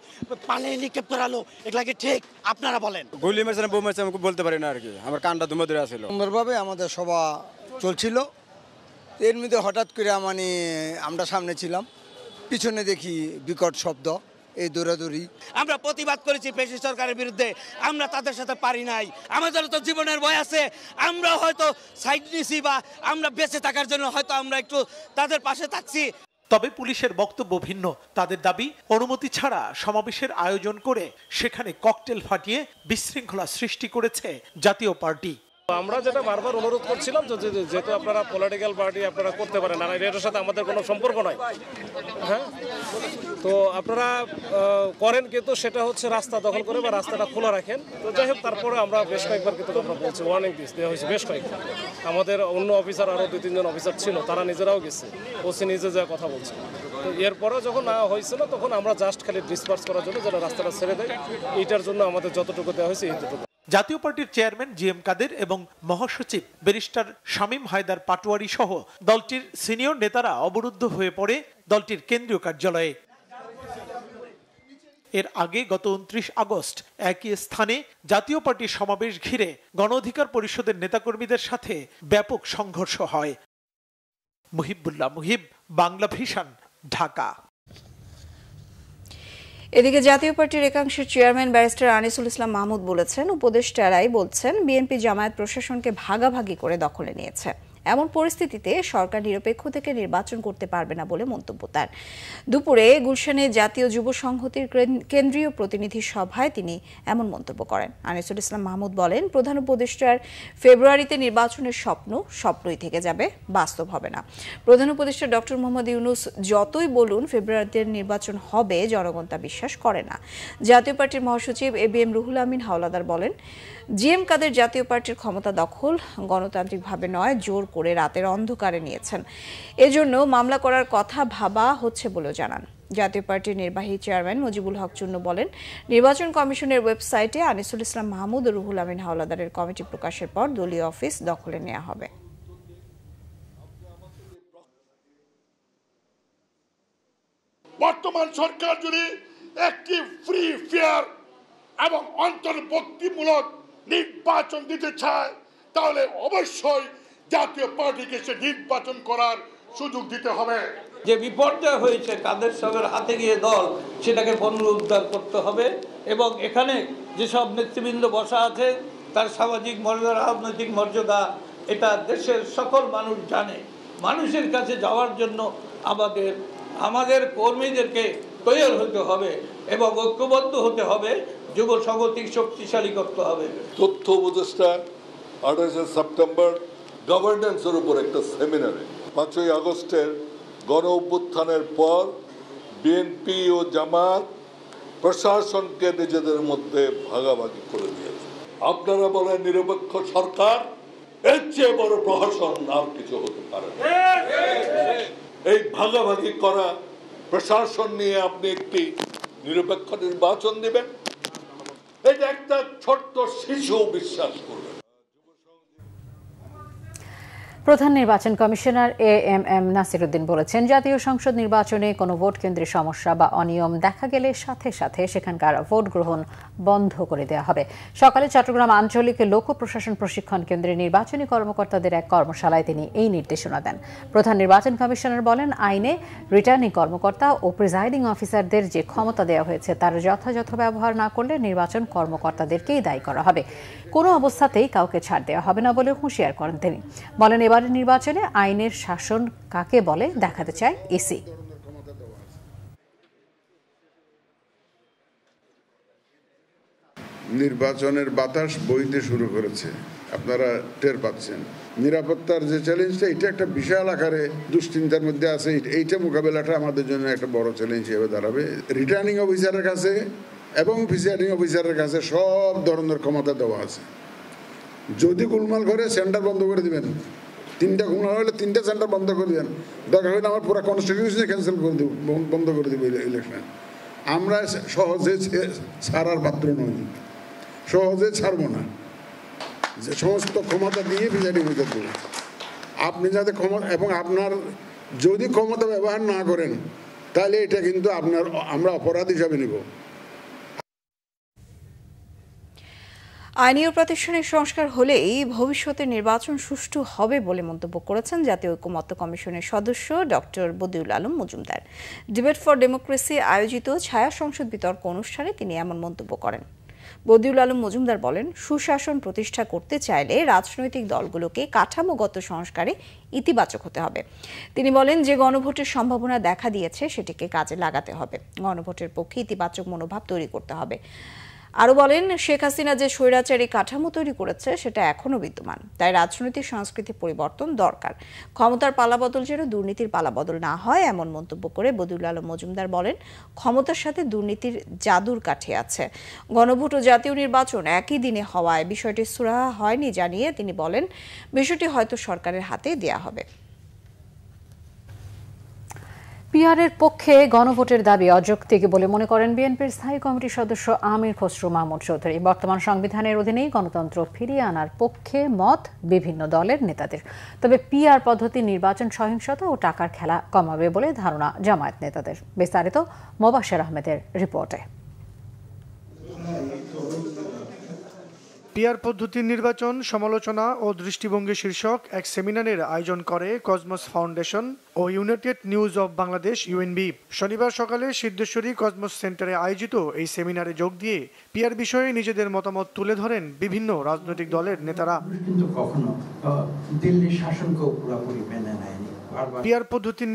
পানি নিক্ষেপ করা হলো, এগুলা কি ঠিক? আপনারা বলেন। গুলি মেরেছে না বোম মেরেছে আমি বলতে পারি না আর কি, আমার কানটা ধুমে ধরে আসছিল। সুন্দরভাবে আমাদের সভা চলছিল, এর মধ্যে হঠাৎ করে আমরা সামনে ছিলাম, পিছনে দেখি বিকট শব্দ, এই দৌড়াদৌড়ি। আমরা প্রতিবাদ করেছি পেশি সরকারের বিরুদ্ধে, আমরা তাদের সাথে পারি নাই, আমাদের তো জীবনের ভয় আছে, আমরা হয়তো সাইড নিছি বা আমরা বেঁচে থাকার জন্য হয়তো আমরা একটু তাদের পাশে থাকছি। তবে পুলিশের বক্তব্য ভিন্ন। তাদের দাবি, অনুমতি ছাড়া সমাবেশের আয়োজন করে সেখানে ককটেল ফাটিয়ে বিশৃঙ্খলা সৃষ্টি করেছে জাতীয় পার্টি। আমরা যেটা বারবার অনুরোধ করছিলাম, যেহেতু আপনারা পলিটিক্যাল পার্টি আপনারা করতে পারেন, আর এটার সাথে আমাদের কোনো সম্পর্ক নাই, হ্যাঁ, তো আপনারা করেন, কিন্তু সেটা হচ্ছে রাস্তা দখল করে বা রাস্তাটা খোলা রাখেন। তো যাই হোক, তারপরে আমরা বেশ কয়েকবার কিন্তু আমরা বলছি, ওয়ার্নিং দেওয়া হয়েছে বেশ কয়েকবার। আমাদের অন্য অফিসার আরও 2-3 জন অফিসার ছিল, তারা নিজেরাও গেছে, ওসি নিজে যা কথা বলছে। তো এরপরেও যখন না হয়েছিল তখন আমরা জাস্ট খালি ডিসপার্স করার জন্য যেটা রাস্তাটা ছেড়ে দেয়, এইটার জন্য আমাদের যতটুকু দেওয়া হয়েছে এইটুকু। জাতীয় পার্টির চেয়ারম্যান জিএম কাদের এবং মহাসচিব ব্যারিস্টার শামীম হায়দার পাটোয়ারি সহ দলটির সিনিয়র নেতারা অবরুদ্ধ হয়ে পড়ে দলটির কেন্দ্রীয় কার্যালয়ে। এর আগে গত 29 আগস্ট একই স্থানে জাতীয় পার্টির সমাবেশ ঘিরে গণ অধিকার পরিষদের নেতাকর্মীদের সাথে ব্যাপক সংঘর্ষ হয়। মুহিবুল্লাহ মুহিব, বাংলা ভিশন, ঢাকা। এদিকে জাতীয় পার্টির একাংশের চেয়ারম্যান ব্যারিস্টার আনিসুল ইসলাম মাহমুদ বলেছেন, উপদেষ্টারাই বলছেন বিএনপি জামায়াত প্রশাসনকে ভাগাভাগি করে দখলে নিয়েছে। এমন পরিস্থিতিতে সরকার নিরপেক্ষ থেকে নির্বাচন করতে পারবে না বলে মন্তব্য তার। দুপুরে গুলশানে জাতীয় যুব সংহতির কেন্দ্রীয় প্রতিনিধি সভায় তিনি এমন মন্তব্য করেন। আনিসুল ইসলাম মাহমুদ বলেন, প্রধান উপদেষ্টার ফেব্রুয়ারিতে নির্বাচনের স্বপ্নই থেকে যাবে, বাস্তব হবে না। প্রধান উপদেষ্টা ডক্টর মোহাম্মদ ইউনূস যতই বলুন ফেব্রুয়ারিতে নির্বাচন হবে, জনগণ তা বিশ্বাস করে না। জাতীয় পার্টির মহাসচিব এবিএম রুহুল আমিন হাওলাদার বলেন, জিএম কাদের জাতীয় পার্টির ক্ষমতা দখল গণতান্ত্রিকভাবে নয়, জোর করে রাতের অন্ধকারে নিয়েছেন। এজন্য মামলা করার কথা ভাবা হচ্ছে বলেও জানান। জাতীয় পার্টির নির্বাহী চেয়ারম্যান মুজিবুল হক চুন্নু বলেন, নির্বাচন কমিশনের ওয়েবসাইটে আনিসুল ইসলাম মাহমুদ ও রুহুল আমিন হাওলাদারের কমিটি প্রকাশের পর দলীয় অফিস দখলে নেওয়া হবে। বর্তমান সরকার যদি একটি ফ্রি ফেয়ার এবং অন্তর্ভুক্তিমূলক নির্বাচন দিতে চায় তাহলে অবশ্যই জাতীয় পার্টিকে সে নির্বাচন করার সুযোগ দিতে হবে। যে বিপর্যয় হয়েছে কাদের সবের হাতে গিয়ে দল সেটাকে পুনরুদ্ধার করতে হবে এবং এখানে যেসব নেতৃবৃন্দ বসা আছে তার সামাজিক মর্যাদা রাজনৈতিক মর্যাদা এটা দেশের সকল মানুষ জানে। মানুষের কাছে যাওয়ার জন্য আমাদের কর্মীদেরকে তৈরি হতে হবে এবং ঐক্যবদ্ধ হতে হবে, যুব সংগঠন শক্তিশালী করতে হবে। তথ্য উপদেষ্টা 28 সেপ্টেম্বর গভর্নেন্সের উপর একটা সেমিনারে 5ই আগস্টের গণ অভ্যুত্থানের পর বিএনপি ও জামাত প্রশাসনকে নিজেদের মধ্যে ভাগাভাগি করে দিয়েছে। আপনারা বলেন নিরপেক্ষ সরকার, এর চেয়ে বড় প্রহসন আর কিছু হতে পারে না। এই ভাগাভাগি করা প্রশাসন নিয়ে আপনি একটি নিরপেক্ষ নির্বাচন দিবেন, এটা একটা ছোট্ট শিশু বিশ্বাস করবে। প্রধান নির্বাচন কমিশনার AMM নাসির উদ্দিন বলেছেন, জাতীয় সংসদ নির্বাচনে কোনো ভোট কেন্দ্রে সমস্যা বা অনিয়ম দেখা গেলে সাথে সাথে সেখানকার ভোট গ্রহণ বন্ধ করে দেওয়া হবে। সকালে চট্টগ্রাম আঞ্চলিক লোক প্রশাসন প্রশিক্ষণ কেন্দ্রে নির্বাচনী কর্মকর্তাদের এক কর্মশালায় তিনি এই নির্দেশনা দেন। প্রধান নির্বাচন কমিশনার বলেন, আইনে রিটার্নিং কর্মকর্তা ও প্রিজাইডিং অফিসারদের যে ক্ষমতা দেওয়া হয়েছে তার যথাযথ ব্যবহার না করলে নির্বাচন কর্মকর্তাদেরকেই দায়ী করা হবে। কোনো অবস্থাতেই কাউকে ছাড় দেওয়া হবে না বলে হুঁশিয়ার করেন তিনি। বলেন, এবারের নির্বাচনে আইনের শাসন কাকে বলে দেখাতে চায় ইসি। নির্বাচনের বাতাস বইতে শুরু করেছে, আপনারা টের পাচ্ছেন। নিরাপত্তার যে চ্যালেঞ্জটা, এটা একটা বিশাল আকারে দুশ্চিন্তার মধ্যে আছে। এইটা মোকাবেলাটা আমাদের জন্য একটা বড় চ্যালেঞ্জ হিসেবে দাঁড়াবে। রিটার্নিং অফিসারের কাছে এবং প্রিসাইডিং অফিসারের কাছে সব ধরনের ক্ষমতা দেওয়া আছে। যদি গোলমাল করে সেন্টার বন্ধ করে দিবেন, 3টা গোলমাল হলে 3টা সেন্টার বন্ধ করে দিবেন, দরকার হলে আমার পুরো কনস্টিটিউশনে ক্যান্সেল করে দেব, বন্ধ করে দেবো ইলেকশন। আমরা সহজে ছাড়ার পাত্র নই, সহজে ছাড়বো না। যে সমস্ত ক্ষমতা দিয়ে প্রিসাইডিং অফিসার দেবো, আপনি যাতে ক্ষমতা এবং আপনার যদি ক্ষমতা ব্যবহার না করেন তাহলে এটা কিন্তু আমরা অপরাধ হিসাবে নেব। আইনি ও প্রাতিষ্ঠানিক সংস্কার হলেই ভবিষ্যতে নির্বাচন সুষ্ঠু হবে বলে মন্তব্য করেছেন জাতীয় ঐকমত্য কমিশনের সদস্য doctor Badiul Alam Majumdar. Debate for democracy আয়োজিত ছায়া সংসদ বিতর্ক অনুষ্ঠানে তিনি এমন মন্তব্য করেন। বদিউল আলম মজুমদার বলেন, সুশাসন প্রতিষ্ঠা করতে চাইলে রাজনৈতিক দলগুলোকে কাঠামোগত সংস্কারে ইতিবাচক হতে হবে। তিনি বলেন, যে গণভোটের সম্ভাবনা দেখা দিয়েছে সেটিকে কাজে লাগাতে হবে, গণভোটের পক্ষে ইতিবাচক মনোভাব তৈরি করতে হবে। আরও বলেন, শেখ হাসিনা যে স্বৈরাচারী কাঠামো তৈরি করেছে সেটা এখনও বিদ্যমান, তাই রাজনৈতিক সংস্কৃতি পরিবর্তন দরকার। ক্ষমতার পালাবদল যেন দুর্নীতির পালাবদল না হয় এমন মন্তব্য করে বদিউল আলম মজুমদার বলেন, ক্ষমতার সাথে দুর্নীতির জাদুর কাঠি আছে। গণভোট ও জাতীয় নির্বাচন একই দিনে হওয়ায় বিষয়টি সুরাহা হয়নি জানিয়ে তিনি বলেন, বিষয়টি হয়তো সরকারের হাতে দেয়া হবে। পিআরের পক্ষে গণভোটের দাবি অযৌক্তিক বলে মনে করেন বিএনপির স্থায়ী কমিটির সদস্য আমির খসরু মাহমুদ চৌধুরী। বর্তমান সংবিধানের অধীনেই গণতন্ত্র ফিরিয়ে আনার পক্ষে মত বিভিন্ন দলের নেতাদের, তবে পিআর পদ্ধতি নির্বাচন সহিংসতা ও টাকার খেলা কমাবে বলে ধারণা জামায়াত নেতাদের। বিস্তারিত মোবাশ্বের আহমেদের রিপোর্টে। পিআর পদ্ধতির নির্বাচন সমালোচনা ও দৃষ্টিভঙ্গি শীর্ষক এক সেমিনারের আয়োজন করে কসমস ফাউন্ডেশন ও United News of Bangladesh UNB. শনিবার সকালে সিদ্ধেশ্বরী কসমস সেন্টারে আয়োজিত এই সেমিনারে যোগ দিয়ে পিআর বিষয়ে নিজেদের মতামত তুলে ধরেন বিভিন্ন রাজনৈতিক দলের নেতারা। কিন্তু কখনো দিল্লির শাসনকেও পুরোপুরি মেনে নেয়নি। পিআর পদ্ধতির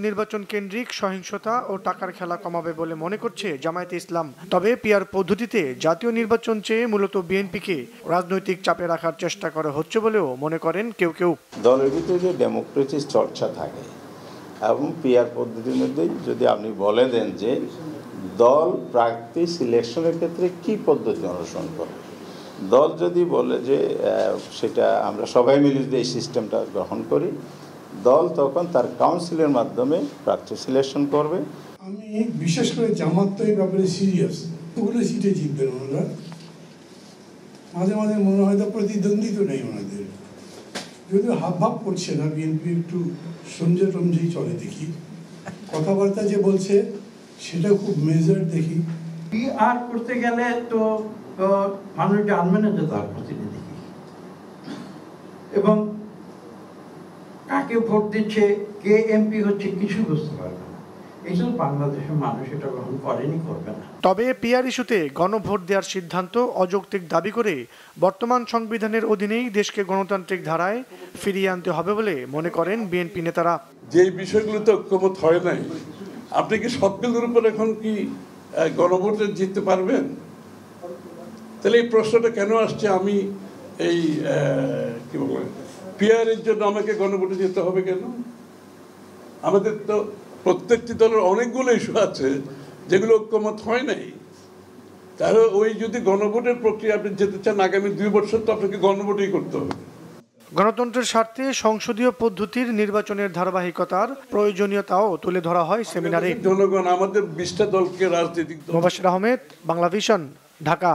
নির্বাচন কেন্দ্রিক সহিংসতা ও টাকার খেলা কমাবে বলে মনে করছে জামায়াতে ইসলাম। তবে পিআর পদ্ধতিতে জাতীয় নির্বাচন চেয়ে মূলত বিএনপিকে রাজনৈতিক চাপে রাখার চেষ্টা করা হচ্ছে বলেও মনে করেন কেউ কেউ। দলের ভিতরে যে ডেমোক্রেসির চর্চা থাকে এবং পিআর পদ্ধতির মধ্যে যদি আপনি বলে দেন যে দল প্রার্থী সিলেকশনের ক্ষেত্রে কি পদ্ধতি অনুসরণ করে, দল যদি বলে যে সেটা আমরা সবাই মিলে যদি এই সিস্টেমটা গ্রহণ করি, দল তখন তার কাউন্সিলের মাধ্যমে প্রার্থী সিলেকশন করবে। আমি বিশেষ করে জামাত তো এই ব্যাপারে সিরিয়াস, ওগুলো সিটে জিতবেন ওনারা। মাঝে মাঝে মনে হয় তো প্রতিদ্বন্দ্বী তো নেই ওনাদের, যদিও হাব ভাব করছে না, বিএনপি একটু সমঝে টমঝেই চলে দেখি। কথাবার্তা যে বলছে সেটা খুব মেজার দেখি। আর করতে গেলে তো মানুষ জানবে না যে তার প্রতিনিধি কি এবং কাকে ভোট দিচ্ছে, কে এমপি হচ্ছে, কিছু বুঝতে পারবে না। এইসব বাংলাদেশের মানুষ এটা গ্রহণ করেনি, করবে না। তবে পিআর ইস্যুতে গণভোট দেওয়ার সিদ্ধান্ত অযৌক্তিক দাবি করে বর্তমান সংবিধানের অধীনেই দেশকে গণতান্ত্রিক ধারায় ফিরিয়ে আনতে হবে বলে মনে করেন বিএনপি নেতারা। যে বিষয়গুলোতে ঐক্যমত হয় নাই, আপনি কি সবগুলোর উপর এখন কি গণভোটে জিততে পারবেন? তাহলে এই প্রশ্নটা কেন আসছে? আমি এই কি বলবো, পিআরের জন্য আমাকে গণভোটে যেতে হবে কেন? আমাদের তো প্রত্যেকটি দলের অনেকগুলো ইস্যু আছে যেগুলো ঐক্যমত হয় নাই। তাহলে ওই যদি গণভোটের প্রক্রিয়া আপনি যেতে চান, আগামী 2 বছর তো আপনাকে গণভোটই করতে হবে। গণতন্ত্রের স্বার্থে সংসদীয় পদ্ধতির নির্বাচনের ধারাবাহিকতার প্রয়োজনীয়তাও তুলে ধরা হয় সেমিনারে। জনগণ আমাদের 20টা দলকে রাজনৈতিক। মুবাশির আহমেদ, বাংলাভিশন, ঢাকা।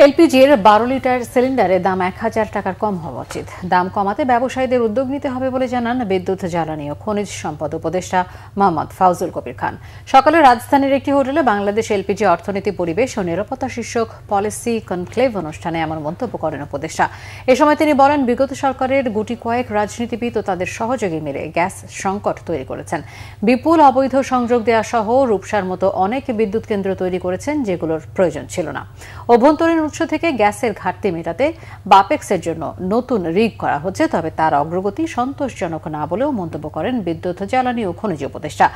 এলপিজির 12 লিটার সিলিন্ডারে দাম 1000 টাকার কম হওয়া উচিত। দাম কমাতে ব্যবসায়ীদের উদ্যোগ নিতে হবে বলে জানান বিদ্যুৎ, জ্বালানি ও খনিজ সম্পদ উপদেষ্টা মোহাম্মদ ফাউজুল কবির খান। সকালে রাজধানীর একটি হোটেলে বাংলাদেশ এলপিজি অর্থনীতি, পরিবেশ ও নিরাপত্তা শীর্ষক পলিসি কনক্লেভ অনুষ্ঠানে এমন মন্তব্য করেন উপদেষ্টা। এ সময় তিনি বলেন, বিগত সরকারের গুটি কয়েক রাজনীতিবিদ ও তাদের সহযোগী মিলে গ্যাস সংকট তৈরি করেছেন। বিপুল অবৈধ সংযোগ দেওয়া সহ রূপসার মতো অনেক বিদ্যুৎ কেন্দ্র তৈরি করেছেন যেগুলোর প্রয়োজন ছিল না। অভ্যন্তরীণ উৎস থেকে গ্যাসের ঘাটতি মেটাতে বাপেক্সের জন্য নতুন রিগ করা হচ্ছে, তবে তার অগ্রগতি সন্তোষজনক না বলেও মন্তব্য করেন বিদ্যুৎ, জ্বালানি ও খনিজ উপদেষ্টা।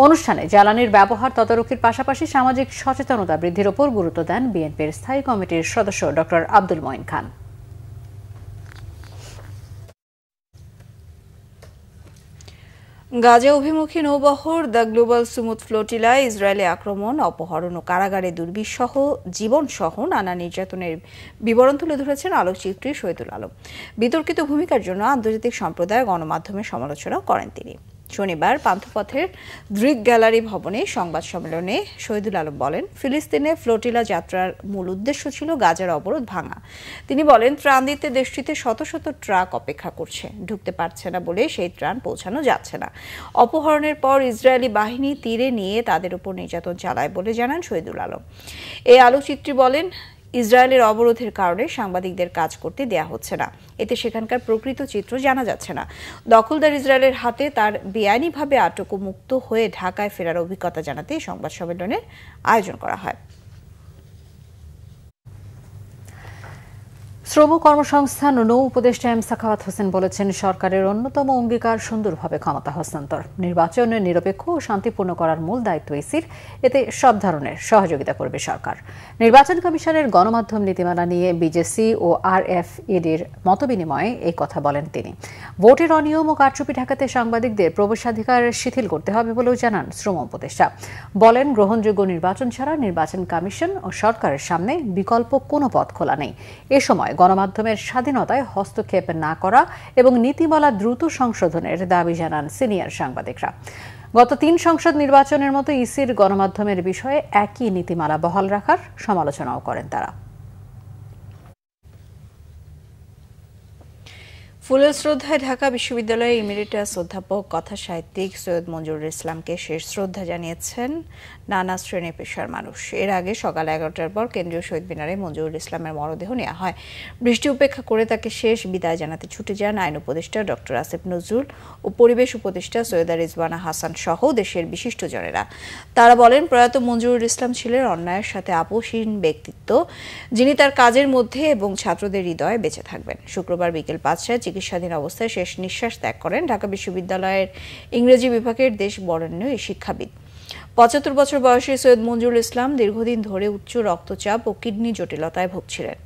অনুষ্ঠানে জ্বালানির ব্যবহার তদারকির পাশাপাশি সামাজিক সচেতনতা বৃদ্ধির ওপর গুরুত্ব দেন বিএনপির স্থায়ী কমিটির সদস্য ডক্টর আব্দুল মঈন খান। গাজা অভিমুখী নৌবহর দ্য গ্লোবাল সুমুদ ফ্লোটিলায় ইসরায়েলি আক্রমণ, অপহরণ ও কারাগারে দুর্বিষহ জীবনসহ নানা নির্যাতনের বিবরণ তুলে ধরেছেন আলোকচিত্রী শহীদুল আলম। বিতর্কিত ভূমিকার জন্য আন্তর্জাতিক সম্প্রদায় গণমাধ্যমের সমালোচনা করেন তিনি। শনিবার পান্থপথের দৃক গ্যালারি ভবনে সংবাদ সম্মেলনে শহীদুল আলম বলেন, ফিলিস্তিনে ফ্লোটিলা যাত্রার মূল উদ্দেশ্য ছিল গাজার অবরোধ ভাঙা। তিনি বলেন, ত্রাণ দিতে দেশটিতে শত শত ট্রাক অপেক্ষা করছে, ঢুকতে পারছে না বলে সেই ত্রাণ পৌঁছানো যাচ্ছে না। অপহরণের পর ইসরায়েলি বাহিনী তীরে নিয়ে তাদের উপর নির্যাতন চালায় বলে জানান শহীদুল আলম। এই আলোকচিত্রী বলেন, ইসরায়েলের অবরোধের কারণে সাংবাদিকদের কাজ করতে দেয়া হচ্ছে না, এতে সেখানকার প্রকৃত চিত্র জানা যাচ্ছে না। দখলদার ইসরায়েলের হাতে তার বেআইনিভাবে আটক ও মুক্ত হয়ে ঢাকায় ফেরার অভিজ্ঞতা জানাতে সংবাদ সম্মেলনের আয়োজন করা হয়। শ্রম, কর্মসংস্থান ও নৌ উপদেষ্টা এম সাখাওয়াত হোসেন বলেছেন, সরকারের অন্যতম অঙ্গীকার সুন্দরভাবে ক্ষমতা হস্তান্তর। নির্বাচনের নিরপেক্ষ ও শান্তিপূর্ণ করার মূল দায়িত্ব ইসির, এতে সব ধরনের সহযোগিতা করবে সরকার। নির্বাচন কমিশনের গণমাধ্যম নীতিমালা নিয়ে বিজেসি ও আরএফইডির মতবিনিময়ে এই কথা বলেন তিনি। ভোটের অনিয়ম ও কারচুপি ঠেকাতে সাংবাদিকদের প্রবেশাধিকার শিথিল করতে হবে বলেও জানান শ্রম উপদেষ্টা। বলেন, গ্রহণযোগ্য নির্বাচন ছাড়া নির্বাচন কমিশন ও সরকারের সামনে বিকল্প কোনো পথ খোলা নেই। এ সময় গণমাধ্যমের স্বাধীনতায় হস্তক্ষেপ না করা এবং নীতিমালা দ্রুত সংশোধনের দাবি জানান সিনিয়র সাংবাদিকরা। গত 3 সংসদ নির্বাচনের মতো ইসির গণমাধ্যমের বিষয়ে একই নীতিমালা বহাল রাখার সমালোচনাও করেন তারা। ফুলের শ্রদ্ধায় ঢাকা বিশ্ববিদ্যালয়ের ইমেরিটাস অধ্যাপক, কথা সাহিত্যিক সৈয়দ মঞ্জুরুল ইসলামকে শেষ শ্রদ্ধা জানিয়েছেন নানা শ্রেণী পেশার মানুষ। এর আগে সকাল 11টার পর কেন্দ্রীয় শহীদ মিনারে মঞ্জুরুল ইসলামের মরদেহ নেওয়া হয়। বৃষ্টি উপেক্ষা করে তাকে শেষ বিদায় জানাতে ছুটে যান আইন উপদেষ্টা ডক্টর আসিফ নজরুল ও পরিবেশ উপদেষ্টা সৈয়দা রিজওয়ানা হাসান সহ দেশের বিশিষ্টজনেরা। তারা বলেন, প্রয়াত মঞ্জুরুল ইসলাম ছিলেন অন্যায়ের সাথে আপোষহীন ব্যক্তিত্ব, যিনি তার কাজের মধ্যে এবং ছাত্রদের হৃদয়ে বেঁচে থাকবেন। শুক্রবার বিকেল 5টায় চিকিৎসাধীন অবস্থায় শেষ নিঃশ্বাস ত্যাগ করেন ঢাকা বিশ্ববিদ্যালয়ের ইংরেজি বিভাগের দেশ বরেণ্য এই শিক্ষাবিদ। 75 বছর বয়সী সৈয়দ মঞ্জুরুল ইসলাম দীর্ঘদিন ধরে উচ্চ রক্তচাপ ও কিডনি জটিলতায় ভুগছিলেন।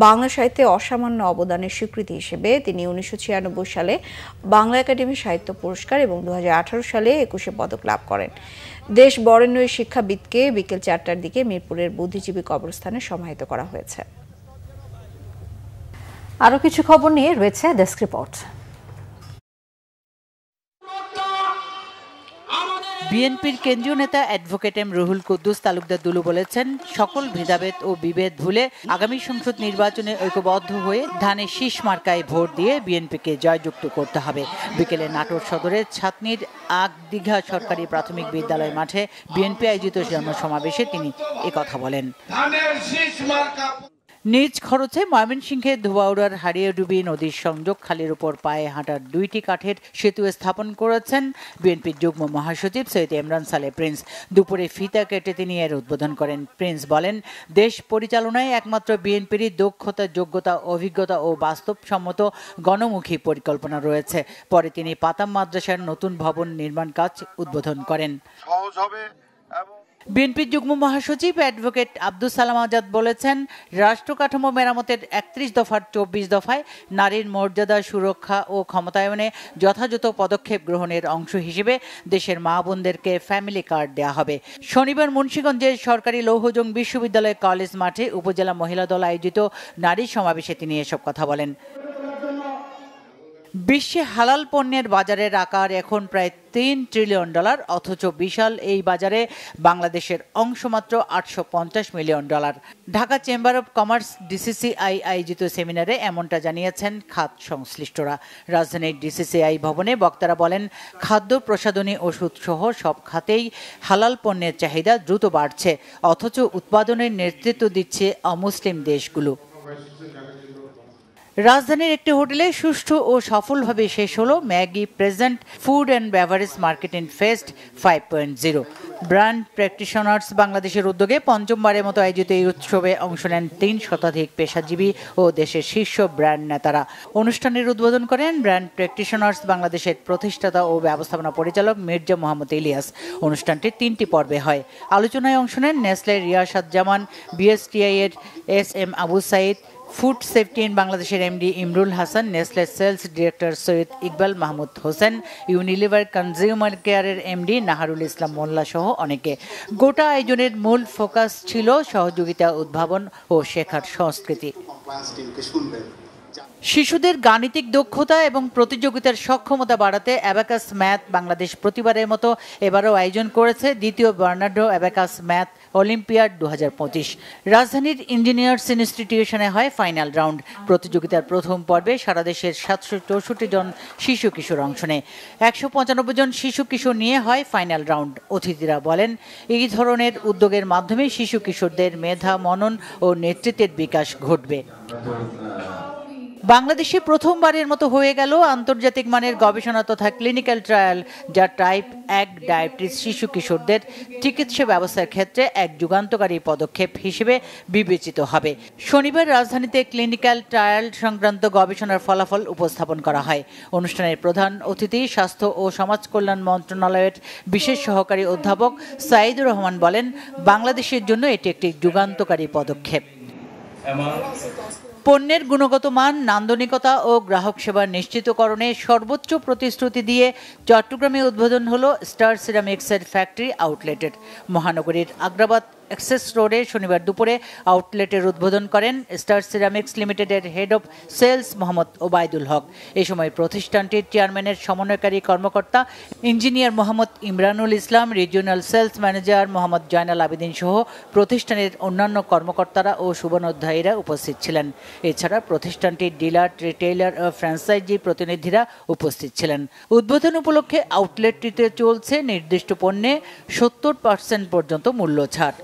বাংলা সাহিত্যে অসামান্য অবদানের স্বীকৃতি হিসেবে তিনি 1996 সালে বাংলা একাডেমি সাহিত্য পুরস্কার এবং 2018 সালে 21 পদক লাভ করেন। দেশ বরেণ্য এই শিক্ষাবিদকে বিকেল 4টার দিকে মিরপুরের বুদ্ধিজীবী কবরস্থানে সমাহিত করা হয়েছে। আরও কিছু খবর নিয়ে রয়েছে ডেস্ক রিপোর্ট। বিএনপির কেন্দ্রীয় নেতা অ্যাডভোকেট এম রুহুল কুদ্দুস তালুকদার দুলু বলেছেন, সকল ভেদাভেদ ও বিভেদ ভুলে আগামী সংসদ নির্বাচনে ঐক্যবদ্ধ হয়ে ধানের শীষ মার্কায় ভোট দিয়ে বিএনপিকে জয়যুক্ত করতে হবে। বিকেলে নাটোর সদরের ছাতনির আগদিঘা সরকারি প্রাথমিক বিদ্যালয় মাঠে বিএনপি আয়োজিত জনসমাবেশে তিনি একথা বলেন। নিজ খরচে ময়মনসিংহের ধোবাউড়ার হারিয়াডুবি নদীর সংযোগ খালের উপর পায়ে হাঁটার 2টি কাঠের সেতু স্থাপন করেছেন বিএনপির যুগ্ম মহাসচিব সৈয়দ ইমরান সালে প্রিন্স। দুপুরে ফিতা কেটে তিনি এর উদ্বোধন করেন। প্রিন্স বলেন, দেশ পরিচালনায় একমাত্র বিএনপিরই দক্ষতা, যোগ্যতা, অভিজ্ঞতা ও বাস্তবসম্মত গণমুখী পরিকল্পনা রয়েছে। পরে তিনি পাতাম মাদ্রাসার নতুন ভবন নির্মাণ কাজ উদ্বোধন করেন। বিএনপির যুগ্ম মহাসচিব অ্যাডভোকেট আব্দুস সালাম আজাদ বলেছেন, রাষ্ট্র কাঠামো মেরামতের 31 দফার 24 দফায় নারীর মর্যাদা, সুরক্ষা ও ক্ষমতায়নে যথাযথ পদক্ষেপ গ্রহণের অংশ হিসেবে দেশের মা বোনদেরকে ফ্যামিলি কার্ড দেওয়া হবে। শনিবার মুন্সিগঞ্জের সরকারি লৌহজং বিশ্ববিদ্যালয় কলেজ মাঠে উপজেলা মহিলা দল আয়োজিত নারী সমাবেশে তিনি এসব কথা বলেন। বিশ্বে হালাল পণ্যের বাজারের আকার এখন প্রায় $3 ট্রিলিয়ন, অথচ বিশাল এই বাজারে বাংলাদেশের অংশ মাত্র $850 million. Dhaka chamber of commerce DCCI আয়োজিত সেমিনারে এমনটা জানিয়েছেন খাত সংশ্লিষ্টরা। রাজধানীর ডিসিসিআই ভবনে বক্তারা বলেন, খাদ্য, প্রসাধনী, ওষুধ সহ সব খাতেই হালাল পণ্যের চাহিদা দ্রুত বাড়ছে, অথচ উৎপাদনের নেতৃত্ব দিচ্ছে অমুসলিম দেশগুলো। রাজধানীর একটি হোটেলে সুষ্ঠু ও সফলভাবে শেষ হলো Maggi present food and beverage marketing fest 5.0। Brand practitioners বাংলাদেশের উদ্যোগে পঞ্চমবারের মতো আয়োজিত এই উৎসবে অংশ নেন 3 শতাধিক পেশাজীবী ও দেশের শীর্ষ ব্র্যান্ড নেতারা। অনুষ্ঠানের উদ্বোধন করেন ব্র্যান্ড প্র্যাকটিশনার্স বাংলাদেশের প্রতিষ্ঠাতা ও ব্যবস্থাপনা পরিচালক মির্জা মোহাম্মদ ইলিয়াস। অনুষ্ঠানটি 3টি পর্বে হয়। আলোচনায় অংশ নেন নেসলের রিয়াসাত জামান, বিএসটিআই এর SM Abu Saeed, food safety in বাংলাদেশের MD Imrul Hasan, Nestle sales director Syed Iqbal Mahmud Hossain, Unilever consumer কেয়ারের এমডি নাহারুল ইসলাম মোল্লা সহ অনেকে। গোটা আয়োজনের মূল ফোকাস ছিল সহযোগিতা, উদ্ভাবন ও শেখার সংস্কৃতি। শিশুদের গাণিতিক দক্ষতা এবং প্রতিযোগিতার সক্ষমতা বাড়াতে অ্যাবাকাস ম্যাথ বাংলাদেশ প্রতিবারের মতো এবারও আয়োজন করেছে দ্বিতীয় বার্নার্ডো অ্যাবাকাস ম্যাথ অলিম্পিয়াড 2025। রাজধানীর ইঞ্জিনিয়ার্স ইনস্টিটিউশনে হয় ফাইনাল রাউন্ড। প্রতিযোগিতার প্রথম পর্বে সারা দেশের 764 জন শিশু কিশোর অংশ নেয়। 195 জন শিশু কিশোর নিয়ে হয় ফাইনাল রাউন্ড। অতিথিরা বলেন, এই ধরনের উদ্যোগের মাধ্যমে শিশু কিশোরদের মেধা, মনন ও নেতৃত্বের বিকাশ ঘটবে। বাংলাদেশে প্রথমবারের মতো হয়ে গেল আন্তর্জাতিক মানের গবেষণা তথা ক্লিনিক্যাল ট্রায়াল, যা টাইপ 1 ডায়াবেটিস শিশু কিশোরদের চিকিৎসা ব্যবস্থার ক্ষেত্রে এক যুগান্তকারী পদক্ষেপ হিসেবে বিবেচিত হবে। শনিবার রাজধানীতে ক্লিনিক্যাল ট্রায়াল সংক্রান্ত গবেষণার ফলাফল উপস্থাপন করা হয়। অনুষ্ঠানের প্রধান অতিথি স্বাস্থ্য ও সমাজ কল্যাণ মন্ত্রণালয়ের বিশেষ সহকারী অধ্যাপক সাইদুর রহমান বলেন, বাংলাদেশের জন্য এটি একটি যুগান্তকারী পদক্ষেপ। পণ্যের গুণগত মান, নান্দনিকতা ও গ্রাহক সেবা নিশ্চিতকরণে সর্বোচ্চ প্রতিশ্রুতি দিয়ে চট্টগ্রামে উদ্বোধন হলো স্টার সিরামিক্সের ফ্যাক্টরি আউটলেটের। মহানগরীর আগ্রাবাদ এক্সেস রোডে শনিবার দুপুরে আউটলেটের উদ্বোধন করেন স্টার সিরামিক্স লিমিটেডের head of sales Mohammad Obaidul Haque. এই সময় প্রতিষ্ঠানটির চেয়ারম্যানের সমন্বয়কারী কর্মকর্তা engineer Mohammad Imranul Islam, regional sales manager Mohammad Joynal Abedin সহ প্রতিষ্ঠানের অন্যান্য কর্মকর্তারা ও শুভানুধ্যায়ীরা উপস্থিত ছিলেন। এছাড়া প্রতিষ্ঠানটির ডিলার, রিটেইলার ও ফ্র্যাঞ্চাইজি প্রতিনিধিরা উপস্থিত ছিলেন। উদ্বোধন উপলক্ষে আউটলেটটিতে চলছে নির্দিষ্ট পণ্যে 70% পর্যন্ত মূল্য ছাড়।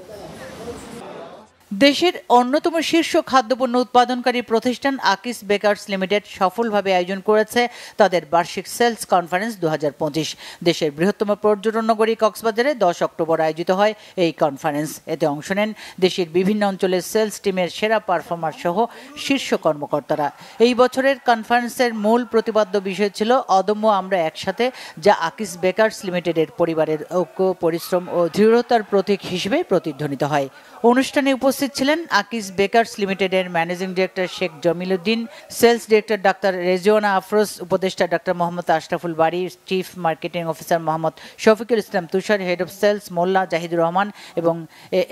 দেশের অন্যতম শীর্ষ খাদ্যপণ্য উৎপাদনকারী প্রতিষ্ঠান আকিস বেকার্স লিমিটেড সফলভাবে আয়োজন করেছে তাদের বার্ষিক সেলস কনফারেন্স 2025। দেশের বৃহত্তম পর্যটন নগরী কক্সবাজারে 10 অক্টোবর আয়োজিত হয় এই কনফারেন্স। এতে অংশ নেন দেশের বিভিন্ন অঞ্চলের সেলস টিমের সেরা পারফর্মার সহ শীর্ষ কর্মকর্তারা। এই বছরের কনফারেন্সের মূল প্রতিপাদ্য বিষয় ছিল অদম্য আমরা একসাথে, যা আকিস বেকার্স লিমিটেডের পরিবারের ঐক্য, পরিশ্রম ও দৃঢ়তার প্রতীক হিসেবে প্রতিধ্বনিত হয়। অনুষ্ঠানে উপস্থিত উপস্থিত ছিলেন আকিজ বেকার্স লিমিটেডের managing director Sheikh Jamiluddin, sales director ডাক্তার রেজওয়ানা আফরোজ, উপদেষ্টা ডাক্তার Mohammad Ashraful Bari, chief marketing officer Mohammad Shafiqul Islam Tushar, head of sales Mollah Zahidur Rahman এবং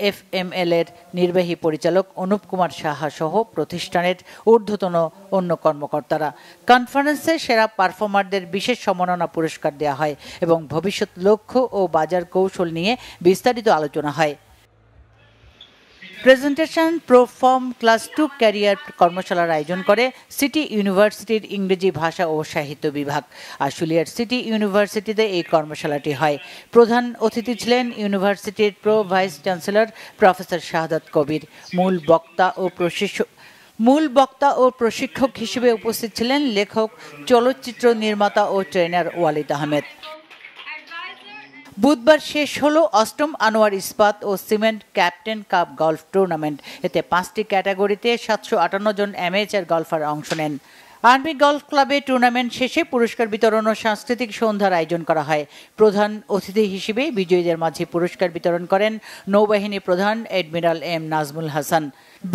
এফএমএল এর নির্বাহী পরিচালক অনুপ কুমার সাহা সহ প্রতিষ্ঠানের ঊর্ধ্বতন অন্য কর্মকর্তারা। কনফারেন্সে সেরা পারফর্মারদের বিশেষ সম্মাননা পুরস্কার দেওয়া হয় এবং ভবিষ্যৎ লক্ষ্য ও বাজার কৌশল নিয়ে বিস্তারিত আলোচনা হয়। প্রেজেন্টেশন প্রোফর্ম ক্লাস 2 ক্যারিয়ার কর্মশালার আয়োজন করে সিটি ইউনিভার্সিটির ইংরেজি ভাষা ও সাহিত্য বিভাগ। আশুলিয়ার সিটি ইউনিভার্সিটিতে এই কর্মশালাটি হয়। প্রধান অতিথি ছিলেন ইউনিভার্সিটির প্রো ভাইস চ্যান্সেলর প্রফেসর শাহাদাত কবির। মূল বক্তা ও প্রশিক্ষক হিসেবে উপস্থিত ছিলেন লেখক, চলচ্চিত্র নির্মাতা ও ট্রেনার ওয়ালিদ আহমেদ। বুধবার শেষ হলো 8ম আনোয়ার ইস্পাত ও cement captain cup golf tournament. এতে 5টি ক্যাটাগরিতে 758 জন অ্যামেচার গলফার অংশ নেন। আর্মি গলফ ক্লাবে টুর্নামেন্ট শেষে পুরস্কার বিতরণ ও সাংস্কৃতিক সন্ধ্যার আয়োজন করা হয়। প্রধান অতিথি হিসেবে বিজয়ীদের মাঝে পুরস্কার বিতরণ করেন নৌবাহিনী প্রধান অ্যাডমিরাল এম নাজমুল হাসান।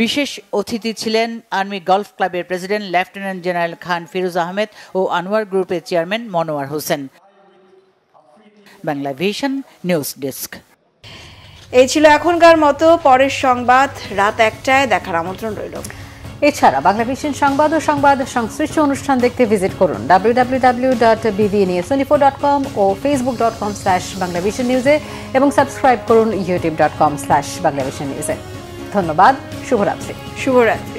বিশেষ অতিথি ছিলেন আর্মি গলফ ক্লাবের প্রেসিডেন্ট লেফটেন্যান্ট জেনারেল খান ফিরোজ আহমেদ ও আনোয়ার গ্রুপের chairman Monowar Hossain. Bangla vision news desk. এই ছিল এখনকার মতো। পরের সংবাদ রাত 1টায় দেখার আমন্ত্রণ রইল। এছাড়া বাংলা ভিশন সংবাদ ও সংবাদ সংশ্লিষ্ট অনুষ্ঠান দেখতে ভিজিট করুন www.bvnews24.com ও facebook.com/banglavisionnews এবং সাবস্ক্রাইব করুন youtube.com/banglavisionnews। ধন্যবাদ। শুভরাত্রি।